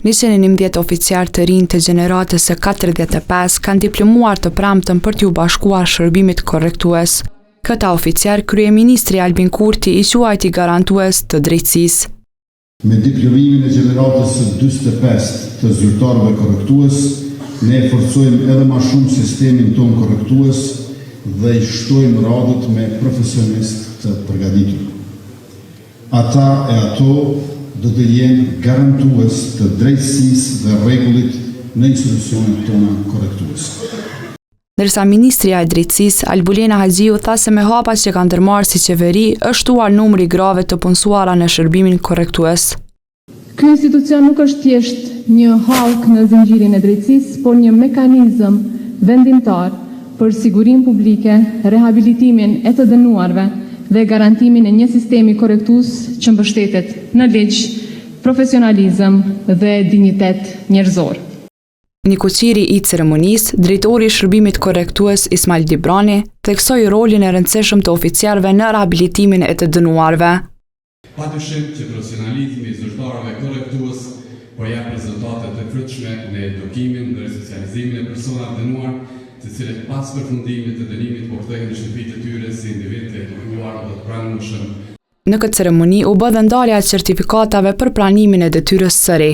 119 oficiar të rinj të gjeneratës së 45 kanë diplomuar të premten për t'u bashkuar shërbimit korrektues. Këta oficiar kryeministri Albin Kurti i quajti garantues të drejtësisë. Me diplomimin e gjeneratës së 45 të zyrtarëve korrektues, ne forcojmë edhe më shumë sistemin ton korrektues dhe i shtojmë radhët me profesionistë të përgatitur. Ata e ato do të jenë garantues të drejtësisë dhe rregullit në institucionet tona korrektues. Ndërsa ministria e drejtësisë Albulena Haxhiu tha se me hapat që kanë ndërmarrë si qeveri është shtuar numri i grave të punësuara në shërbimin korrektues. Ky institucion nuk është thjesht një hallk në zinxhirin e drejtësisë, por një mekanizëm vendimtar për sigurinë publike, rehabilitimin e të dënuarve dhe garantimin e një sistemi korrektues që mbështetet në ligj, profesionalizëm dhe dinjitet njerëzor. Një kuqiri i ceremonisë, drejtori i shërbimit korrektues Ismail Dibrani theksoi rolin e rëndësishëm të oficiarëve në rehabilitimin e të dënuarve. Padyshim që profesionalizmi i zyrtarëve korrektues po jep rezultate të pritshme në edukimin dhe resocializimin e personave të dënuar, të cilët pas përfundimit të dënimit po kthehen në shtëpitë e tyre si individ të edukuar dhe të pranueshëm. Në këtë ceremoni u bë dhe ndarja e certifikatave për pranimin e detyrës së re.